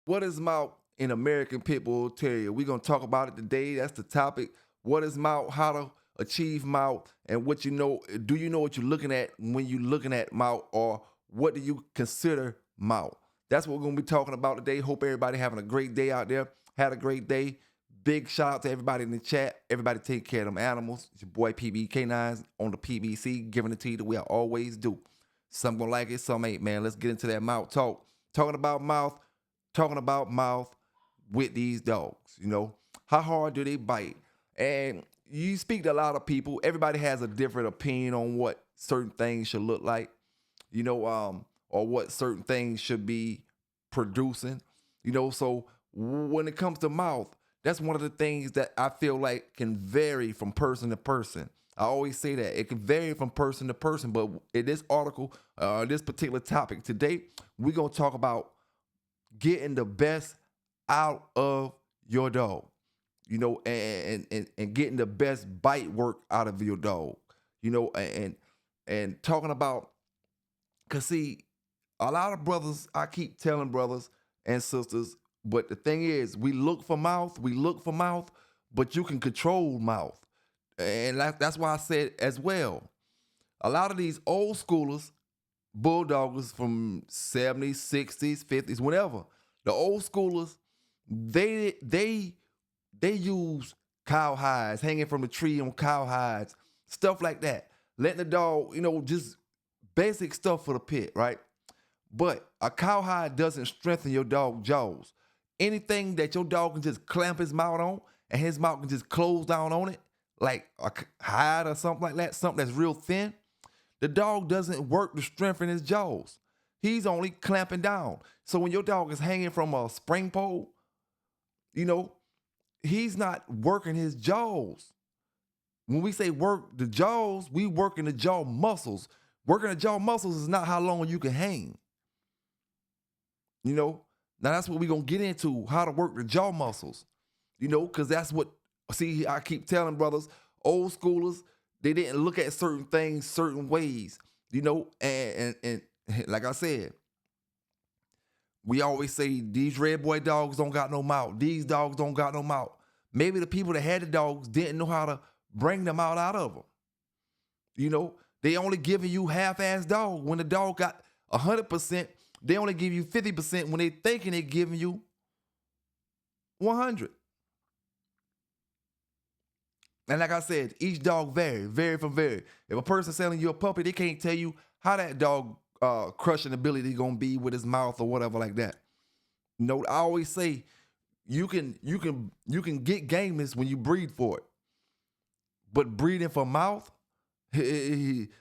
What is mouth in American Pitbull Terrier? We're gonna talk about it today. That's the topic. What is mouth? How to achieve mouth, and what you know? Do you know what you're looking at when you're looking at mouth, or what do you consider mouth? That's what we're gonna be talking about today. Hope everybody having a great day out there. Had a great day. Big shout out to everybody in the chat. Everybody take care of them animals. It's your boy PB K9s on the PBC, giving it to you the way I always do. Some gonna like it, some ain't, man. Let's get into that mouth talk. Talking about mouth with these dogs. You know, how hard do they bite? And you speak to a lot of people. Everybody has a different opinion on what certain things should look like, or what certain things should be producing. So when it comes to mouth, that's one of the things that I feel like can vary from person to person. I always say that it can vary from person to person, but in this article, this particular topic today, we're gonna talk about getting the best out of your dog, and getting the best bite work out of your dog, and talking about, cause see, a lot of brothers, I keep telling brothers and sisters, but the thing is, we look for mouth, but you can control mouth. And that's why I said as well, a lot of these old schoolers, bulldoggers from 70s, 60s, 50s, whatever, the old schoolers, they use cow hides, hanging from the tree on cow hides, stuff like that. Letting the dog, just basic stuff for the pit, right? But a cowhide doesn't strengthen your dog's jaws. Anything that your dog can just clamp his mouth on and his mouth can just close down on it, like a hide or something like that, something that's real thin, the dog doesn't work to strengthen his jaws. He's only clamping down. So when your dog is hanging from a spring pole, he's not working his jaws. When we say work the jaws, we working the jaw muscles. Working the jaw muscles is not how long you can hang. Now that's what we're going to get into, how to work the jaw muscles, because that's what, see, I keep telling brothers, old schoolers, they didn't look at certain things certain ways, and like I said, we always say these red boy dogs don't got no mouth. These dogs don't got no mouth. Maybe the people that had the dogs didn't know how to bring them out of them. They only giving you half-ass dog. When the dog got 100%, they only give you 50% when they thinking they giving you 100. And like I said, each dog vary from vary. If a person selling you a puppy, they can't tell you how that dog crushing ability gonna be with his mouth or whatever like that. I always say you can get gameness when you breed for it, but breeding for mouth, it's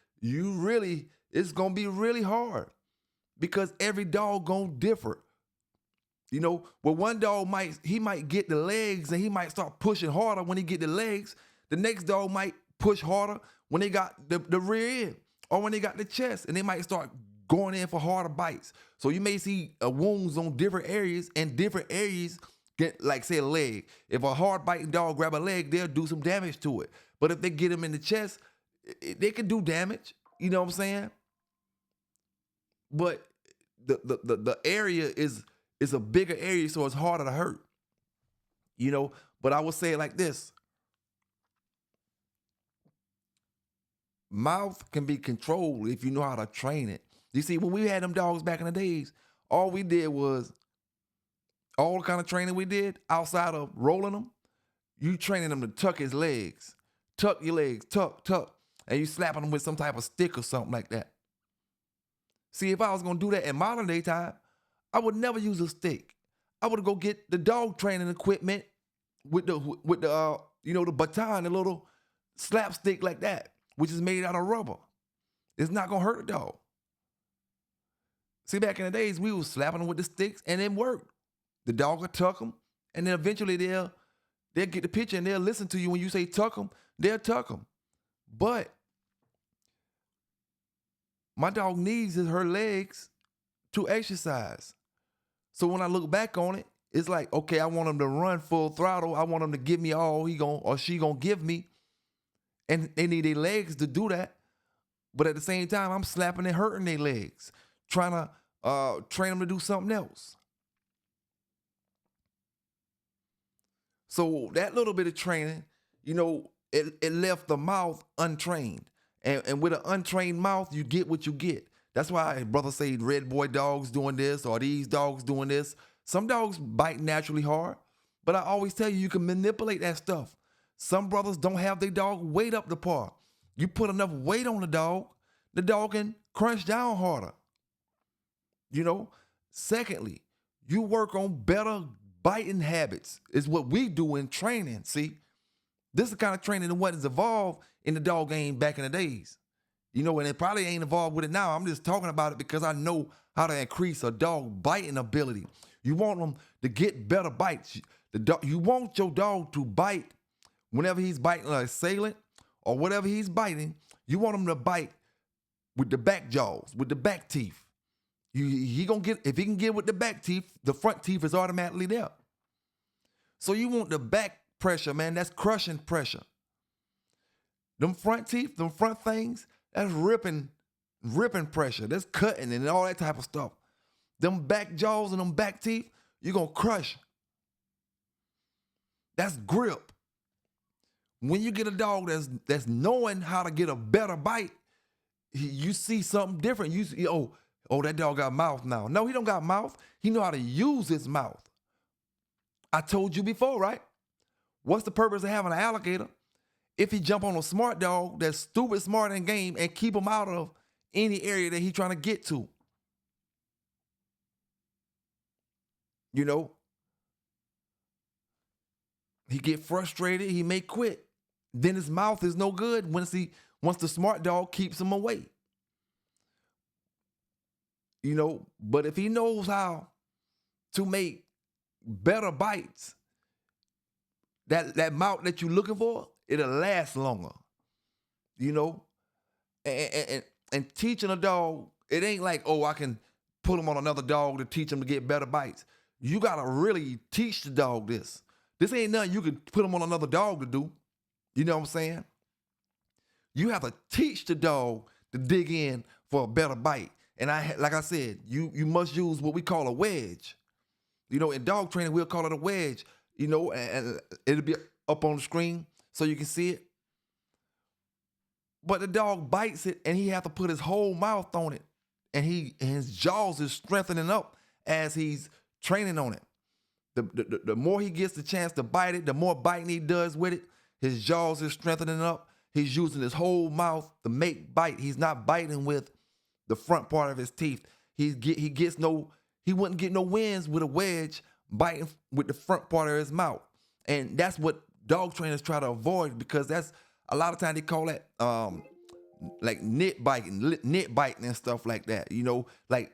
gonna be really hard. Because every dog gonna differ. Well, one dog might get the legs and he might start pushing harder when he get the legs. The next dog might push harder when they got the rear end or when they got the chest, and they might start going in for harder bites. So you may see wounds on different areas, and different areas get, like say a leg. If a hard biting dog grab a leg, they'll do some damage to it. But if they get him in the chest, they can do damage. You know what I'm saying? But the area is a bigger area, so it's harder to hurt. But I would say it like this. Mouth can be controlled if you know how to train it. You see, when we had them dogs back in the days, all we did was, all the kind of training we did outside of rolling them, you training them to tuck his legs. Tuck your legs, tuck. And you slapping them with some type of stick or something like that. See, if I was gonna do that in modern day time, I would never use a stick. I would go get the dog training equipment with the the baton, the little slapstick like that, which is made out of rubber. It's not gonna hurt the dog. See, back in the days, we was slapping them with the sticks and it worked. The dog would tuck them, and then eventually they'll get the picture and they'll listen to you when you say tuck them. They'll tuck them, but my dog needs her legs to exercise. So when I look back on it, it's like, okay, I want him to run full throttle. I want him to give me all she gonna give me. And they need their legs to do that. But at the same time, I'm slapping and hurting their legs, trying to train them to do something else. So that little bit of training, it left the mouth untrained. And with an untrained mouth, you get what you get. That's why brothers say red boy dogs doing this or these dogs doing this. Some dogs bite naturally hard, but I always tell you, you can manipulate that stuff. Some brothers don't have their dog weight up the par. You put enough weight on the dog can crunch down harder. Secondly, you work on better biting habits is what we do in training. See, this is the kind of training that wasn't evolved in the dog game back in the days. And it probably ain't involved with it now. I'm just talking about it because I know how to increase a dog biting ability. You want them to get better bites. You want your dog to bite whenever he's biting an assailant or whatever he's biting. You want him to bite with the back jaws, with the back teeth. He gonna get, if he can get with the back teeth, the front teeth is automatically there. So you want the back pressure, man. That's crushing pressure. Them front teeth, them front things, that's ripping pressure. That's cutting and all that type of stuff. Them back jaws and them back teeth, you're gonna crush. That's grip. When you get a dog that's knowing how to get a better bite, you see something different. You see, oh, that dog got mouth now. No, he don't got mouth. He know how to use his mouth. I told you before, right? What's the purpose of having an alligator? If he jump on a smart dog that's stupid smart in game and keep him out of any area that he trying to get to. He get frustrated, he may quit. Then his mouth is no good once the smart dog keeps him away. But if he knows how to make better bites, that mouth that you're looking for, it'll last longer. And teaching a dog, it ain't like, oh, I can put him on another dog to teach him to get better bites. You gotta really teach the dog this. This ain't nothing you can put him on another dog to do. You know what I'm saying? You have to teach the dog to dig in for a better bite. And like I said, you must use what we call a wedge. In dog training, we'll call it a wedge, and it'll be up on the screen so you can see it. But the dog bites it and he have to put his whole mouth on it. And his jaws is strengthening up as he's training on it. The more he gets the chance to bite it, the more biting he does with it, his jaws is strengthening up. He's using his whole mouth to make bite. He's not biting with the front part of his teeth. He wouldn't get no wins with a wedge biting with the front part of his mouth. And that's what dog trainers try to avoid, because that's a lot of times they call that like nit biting and stuff like that. Like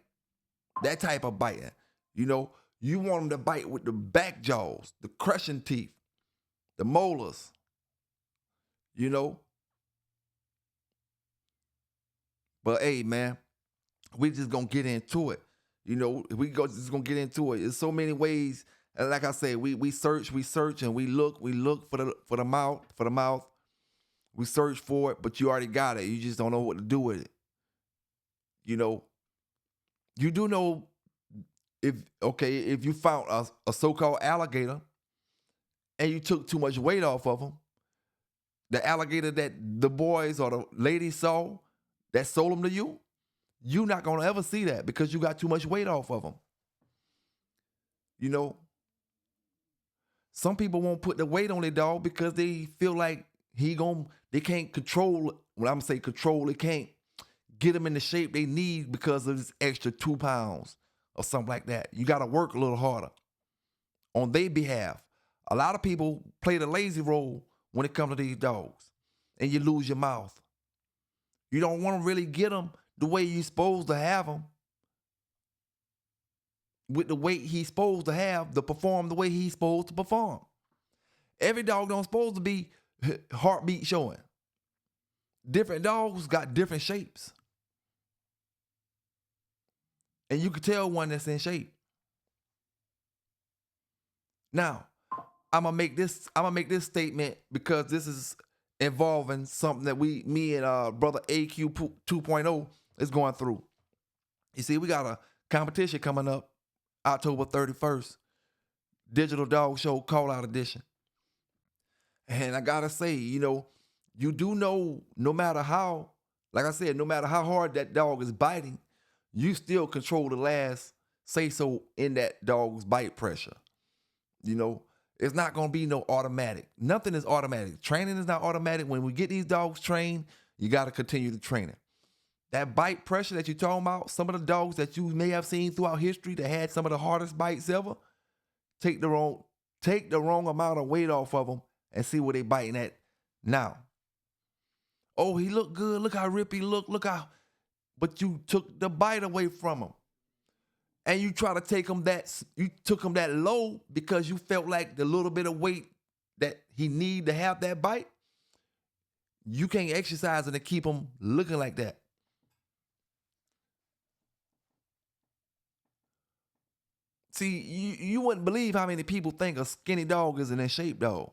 that type of biting. You want them to bite with the back jaws, the crushing teeth, the molars. But hey, man, we just gonna get into it. Just gonna get into it. There's so many ways. And like I said, we search, and we look for the mouth. We search for it, but you already got it. You just don't know what to do with it. You do know if you found a so-called alligator and you took too much weight off of him, the alligator that the boys or the ladies saw that sold them to you, you're not gonna ever see that because you got too much weight off of them. Some people won't put the weight on their dog because they feel like they can't control. When I'm saying control, they can't get them in the shape they need because of this extra 2 pounds or something like that. You got to work a little harder on their behalf. A lot of people play the lazy role when it comes to these dogs, and you lose your mouth. You don't want to really get them the way you're supposed to have them, with the weight he's supposed to have, to perform the way he's supposed to perform. Every dog don't supposed to be heartbeat showing. Different dogs got different shapes. And you can tell one that's in shape. Now, I'm gonna make this statement because this is involving something that me and brother AQ 2.0 is going through. You see, we got a competition coming up October 31st, Digital Dog Show Call Out Edition. And I gotta say, you do know, no matter how, like I said, no matter how hard that dog is biting, you still control the last say so in that dog's bite pressure. You know, it's not gonna be no automatic. Nothing is automatic. Training is not automatic. When we get these dogs trained, you gotta continue the training. That bite pressure that you're talking about, some of the dogs that you may have seen throughout history that had some of the hardest bites ever, take the wrong amount of weight off of them and see where they biting at now. Oh, he looked good. Look how ripped he looked. Look how, but you took the bite away from him. And you try to you took him that low because you felt like the little bit of weight that he need to have that bite, you can't exercise it and keep him looking like that. See, you wouldn't believe how many people think a skinny dog is an in shape dog.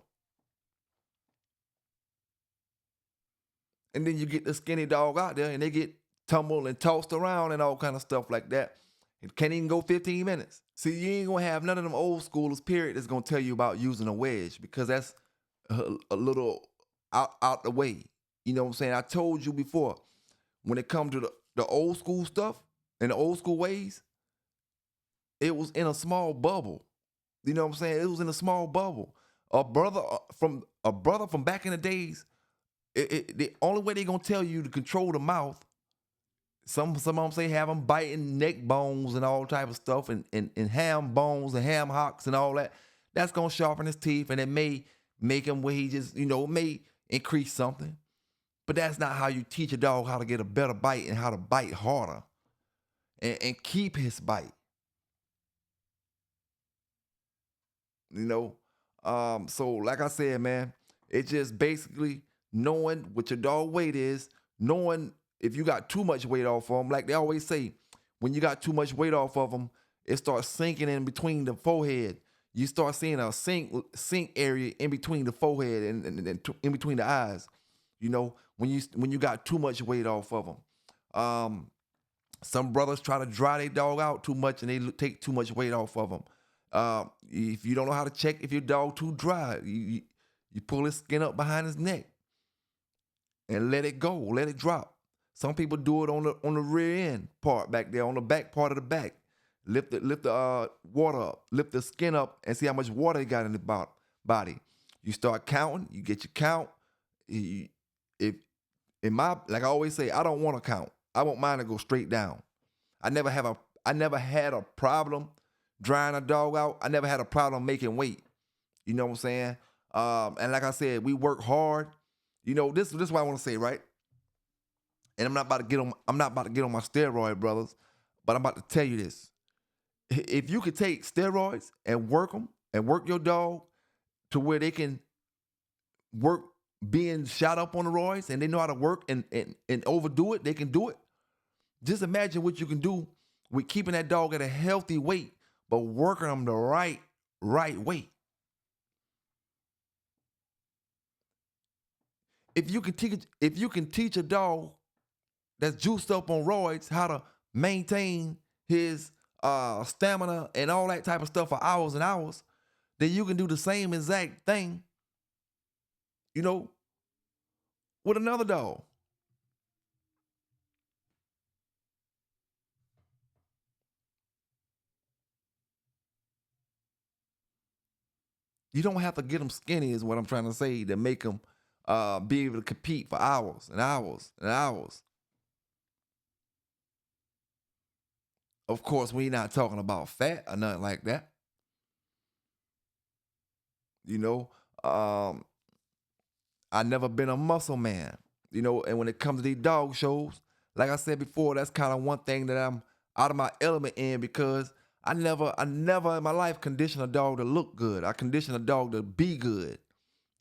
And then you get the skinny dog out there and they get tumbled and tossed around and all kind of stuff like that. It can't even go 15 minutes. See, you ain't gonna have none of them old schoolers, period, that's gonna tell you about using a wedge because that's a little out the way. You know what I'm saying? I told you before, when it comes to the old school stuff and the old school ways, it was in a small bubble. You know what I'm saying? It was in a small bubble. A brother from back in the days, the only way they gonna tell you to control the mouth, some of them say have them biting neck bones and all type of stuff and ham bones and ham hocks and all that. That's gonna sharpen his teeth and it may make him where he just, may increase something. But that's not how you teach a dog how to get a better bite and how to bite harder and keep his bite. You know, so like I said, man, it's just basically knowing what your dog weight is, knowing if you got too much weight off of them. Like they always say, when you got too much weight off of them, it starts sinking in between the forehead. You start seeing a sink area in between the forehead and in between the eyes. When you got too much weight off of them. Some brothers try to dry their dog out too much and they take too much weight off of them. If you don't know how to check if your dog too dry, you pull his skin up behind his neck and let it go, let it drop. Some people do it on the rear end part back there, on the back part of the back. Lift the water up, lift the skin up, and see how much water they got in the body. You start counting, you get your count. If like I always say, I don't want to count. I want mine to go straight down. I never had a problem drying a dog out. I never had a problem making weight. You know what I'm saying? And like I said, we work hard. This is what I want to say, right? And I'm not about to get on my steroid, brothers, but I'm about to tell you this. If you could take steroids and work them and work your dog to where they can work being shot up on the roids and they know how to work and overdo it, they can do it. Just imagine what you can do with keeping that dog at a healthy weight, but working them the right way. If you can teach a dog that's juiced up on roids how to maintain his stamina and all that type of stuff for hours and hours, then you can do the same exact thing, with another dog. You don't have to get them skinny is what I'm trying to say to make them be able to compete for hours and hours and hours. Of course, we're not talking about fat or nothing like that. You know, um, I never been a muscle man. And when it comes to these dog shows, like I said before, that's kind of one thing that I'm out of my element in because I never in my life conditioned a dog to look good. I conditioned a dog to be good.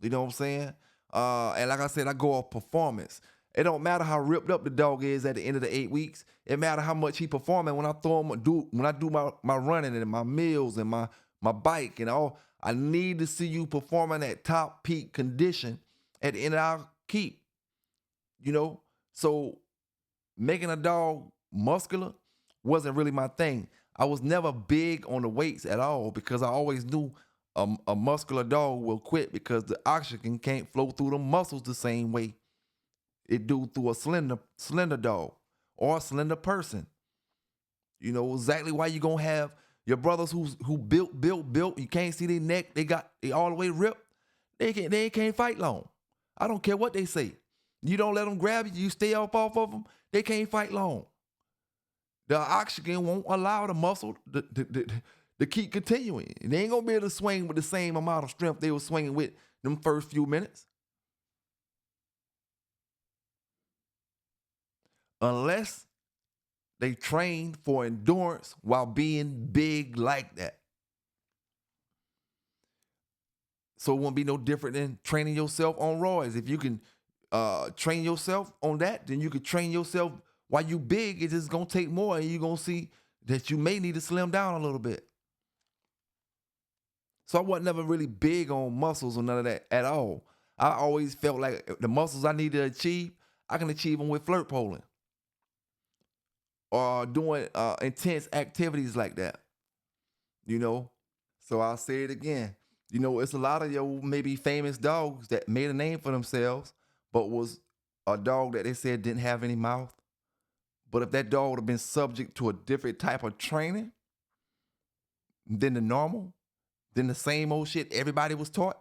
You know what I'm saying? And like I said, I go off performance. It don't matter how ripped up the dog is at the end of the 8 weeks. It matter how much he performing when I when I do my running and my meals and my bike and all. I need to see you performing at top peak condition at the end of our keep. So making a dog muscular wasn't really my thing. I was never big on the weights at all because I always knew a muscular dog will quit because the oxygen can't flow through the muscles the same way it do through a slender dog or a slender person. You know exactly why you gonna have your brothers who built. You can't see their neck. They all the way ripped. They can't fight long. I don't care what they say. You don't let them grab you. You stay off of them. They can't fight long. The oxygen won't allow the muscle to keep continuing. They ain't gonna be able to swing with the same amount of strength they were swinging with them first few minutes. Unless they train for endurance while being big like that. So it won't be no different than training yourself on roids. If you can train yourself on that, then you can train yourself while you big. It's just gonna take more, and you're gonna see that you may need to slim down a little bit. So I wasn't never really big on muscles or none of that at all. I always felt like the muscles I need to achieve, I can achieve them with flirt poling or doing intense activities like that. You know. So I'll say it again. You know, it's a lot of your maybe famous dogs that made a name for themselves, but was a dog that they said didn't have any mouth. But if that dog would have been subject to a different type of training than the normal, than the same old shit everybody was taught,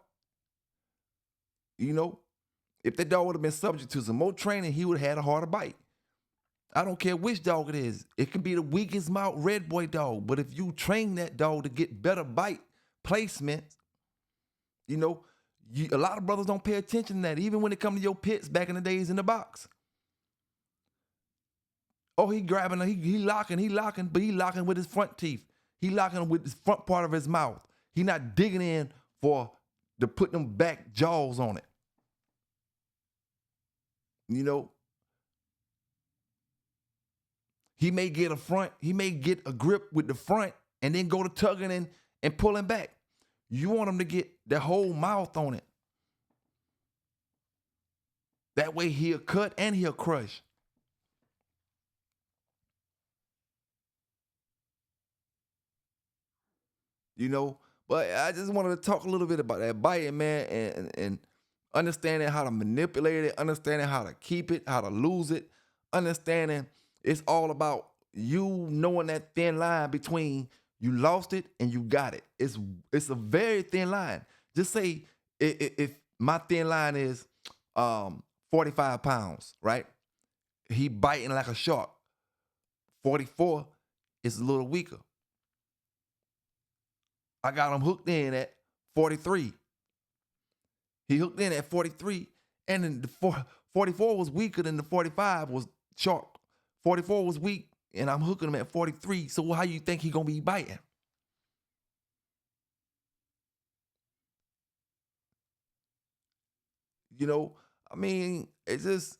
you know, if that dog would have been subject to some more training, he would have had a harder bite. I don't care which dog it is. It can be the weakest mouth red boy dog, but if you train that dog to get better bite placement, you know, a lot of brothers don't pay attention to that, even when it comes to your pits back in the days in the box. Oh, he grabbing, he locking, but he locking with his front teeth. He locking with the front part of his mouth. He not digging in to put them back jaws on it. You know, he may get a grip with the front and then go to tugging and pulling back. You want him to get the whole mouth on it. That way he'll cut and he'll crush. You know, but I just wanted to talk a little bit about that biting, man, and understanding how to manipulate it, understanding how to keep it, how to lose it, understanding it's all about you knowing that thin line between you lost it and you got it. It's a very thin line. Just say if my thin line is 45 pounds, right? He biting like a shark. 44 is a little weaker. I got him hooked in at 43. He hooked in at 43, and then the 44 was weaker than the 45 was sharp. 44 was weak, and I'm hooking him at 43. So how you think he gonna be biting? You know, I mean, it's just,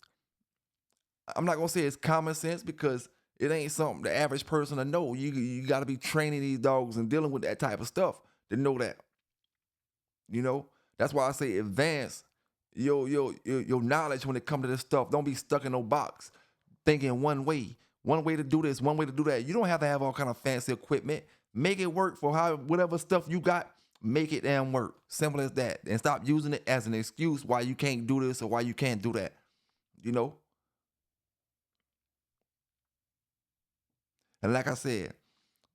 I'm not gonna say it's common sense because it ain't something the average person to know. You got to be training these dogs and dealing with that type of stuff to know that. You know, that's why I say advance your knowledge when it comes to this stuff. Don't be stuck in no box thinking one way to do this, one way to do that. You don't have to have all kind of fancy equipment. Make it work for whatever stuff you got. Make it damn work. Simple as that. And stop using it as an excuse why you can't do this or why you can't do that. You know. And like I said,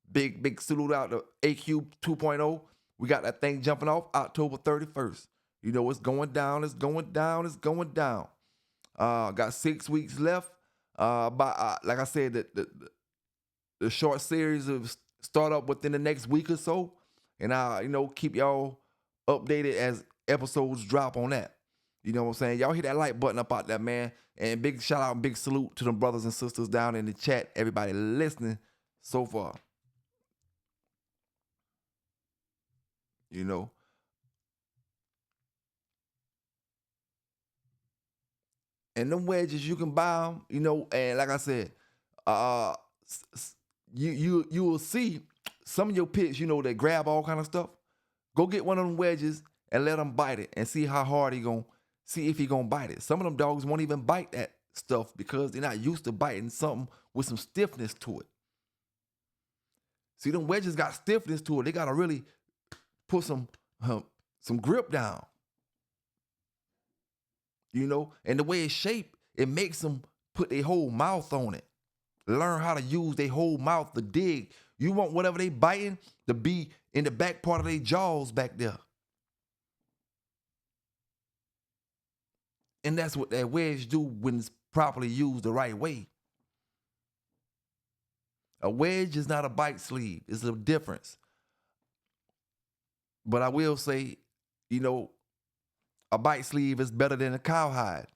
big salute out to AQ 2.0. We got that thing jumping off October 31st. You know, it's going down, it's going down, it's going down. Got 6 weeks left. Like I said, the short series of start up within the next week or so. And I'll, keep y'all updated as episodes drop on that. You know what I'm saying? Y'all hit that like button up out there, man. And big shout out and big salute to the brothers and sisters down in the chat. Everybody listening so far. You know. And them wedges, you can buy them, and like I said, uh, you will see some of your pits, that grab all kind of stuff. Go get one of them wedges and let him bite it and see how hard see if he gonna bite it. Some of them dogs won't even bite that stuff because they're not used to biting something with some stiffness to it. See, them wedges got stiffness to it. They gotta really put some some grip down, and the way it's shaped, it makes them put their whole mouth on it. Learn how to use their whole mouth to dig. You want whatever they biting to be in the back part of their jaws back there. And that's what that wedge do when it's properly used the right way. A wedge is not a bite sleeve. It's a difference. But I will say, a bite sleeve is better than a cowhide.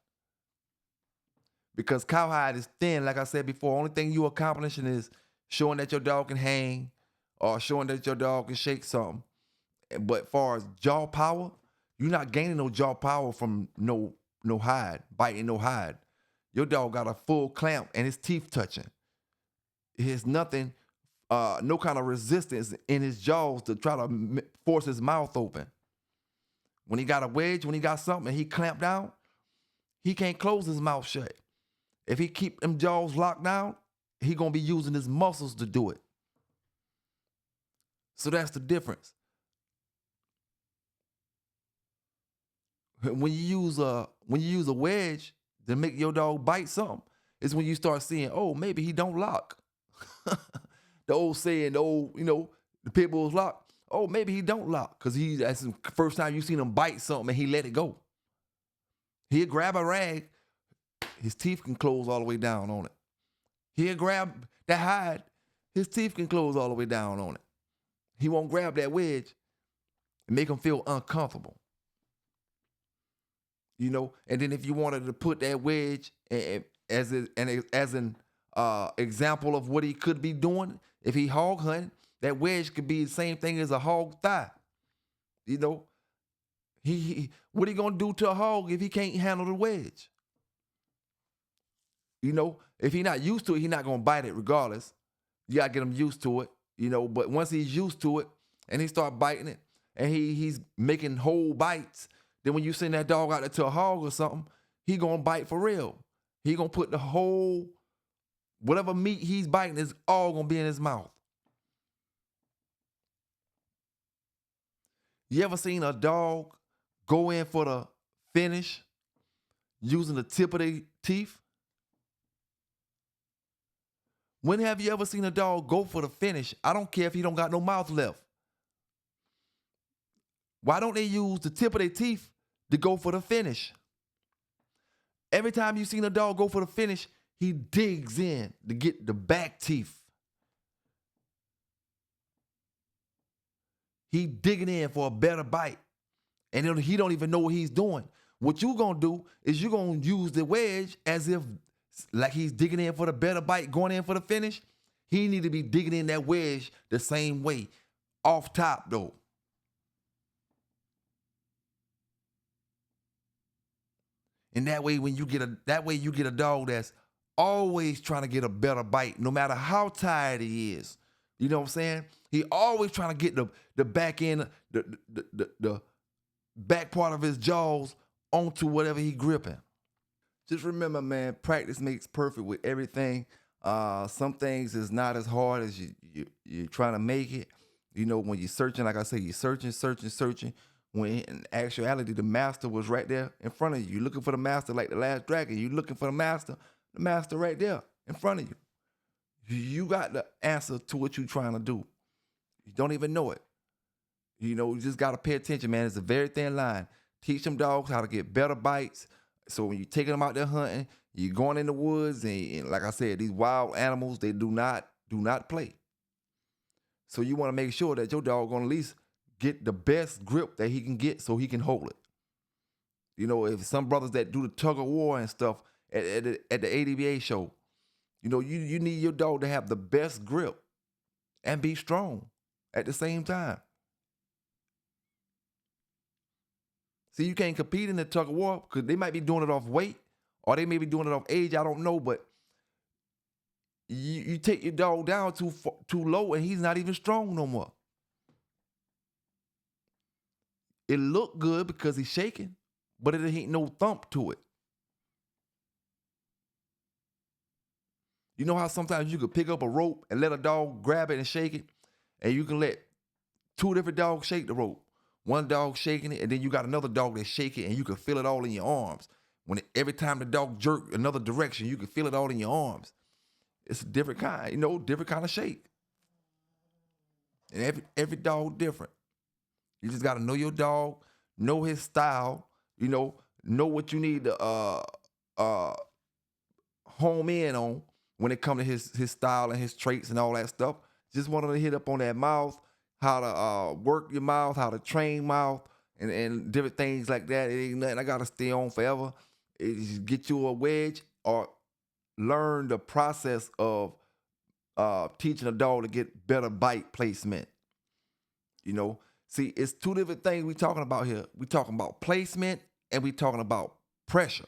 Because cowhide is thin, like I said before. Only thing you accomplishing is showing that your dog can hang or showing that your dog can shake something. But as far as jaw power, you're not gaining no jaw power from no hide, biting no hide. Your dog got a full clamp and his teeth touching. There's nothing, no kind of resistance in his jaws to try to force his mouth open. When he got a wedge, when he got something and he clamped down, he can't close his mouth shut. If he keep them jaws locked down, he gonna be using his muscles to do it. So that's the difference. When you use a wedge to make your dog bite something, it's when you start seeing, oh, maybe he don't lock. The old saying, the Pitbull's lock. Oh, maybe he don't lock because that's the first time you seen him bite something and he let it go. He'll grab a rag, his teeth can close all the way down on it. He'll grab that hide, his teeth can close all the way down on it. He won't grab that wedge and make him feel uncomfortable. And then if you wanted to put that wedge as an example of what he could be doing, if he hog hunting, that wedge could be the same thing as a hog thigh. He what he gonna do to a hog if he can't handle the wedge? If he not used to it, he not gonna bite it regardless. You gotta get him used to it. But once he's used to it and he start biting it and he's making whole bites, then when you send that dog out there to a hog or something, he gonna bite for real. He gonna put the whole, whatever meat he's biting is all gonna be in his mouth. You ever seen a dog go in for the finish using the tip of their teeth? When have you ever seen a dog go for the finish? I don't care if he don't got no mouth left. Why don't they use the tip of their teeth to go for the finish? Every time you seen a dog go for the finish, he digs in to get the back teeth. He digging in for a better bite. And then he don't even know what he's doing. What you gonna do is you gonna use the wedge as if like he's digging in for the better bite, going in for the finish. He need to be digging in that wedge the same way, off top though. And that way, you get a dog that's always trying to get a better bite, no matter how tired he is. You know what I'm saying? He always trying to get the back end, the back part of his jaws onto whatever he gripping. Just remember, man, practice makes perfect with everything. Some things is not as hard as you're trying to make it. When you're searching, like I say, you're searching. When in actuality, the master was right there in front of you. You're looking for the master like the last dragon. You're looking for the master right there in front of you. You got the answer to what you're trying to do. You don't even know it. You just got to pay attention, man. It's a very thin line. Teach them dogs how to get better bites. So when you're taking them out there hunting, you're going in the woods, and like I said, these wild animals, they do not play. So you want to make sure that your dog gonna at least get the best grip that he can get so he can hold it. If some brothers that do the tug of war and stuff at the ADBA show, you need your dog to have the best grip and be strong at the same time. See, you can't compete in the tug of war because they might be doing it off weight or they may be doing it off age. I don't know, but you take your dog down too low and he's not even strong no more. It look good because he's shaking, but it ain't no thump to it. You know how sometimes you could pick up a rope and let a dog grab it and shake it, and you can let two different dogs shake the rope. one dog shaking it, and then you got another dog that's shaking, and you can feel it all in your arms. Every time the dog jerk another direction, you can feel it all in your arms. It's a different kind, different kind of shake. And every dog different. You just gotta know your dog, know his style, know what you need to home in on when it comes to his style and his traits and all that stuff. Just wanted to hit up on that mouth, how to work your mouth, how to train mouth, and different things like that. It ain't nothing I gotta stay on forever. Just get you a wedge or learn the process of teaching a dog to get better bite placement. See, it's two different things we talking about here. We talking about placement and we talking about pressure.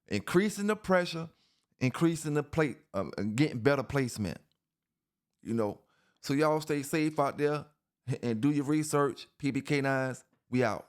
Increasing the pressure, increasing the plate, getting better placement. So y'all stay safe out there and do your research. PBK9s, we out.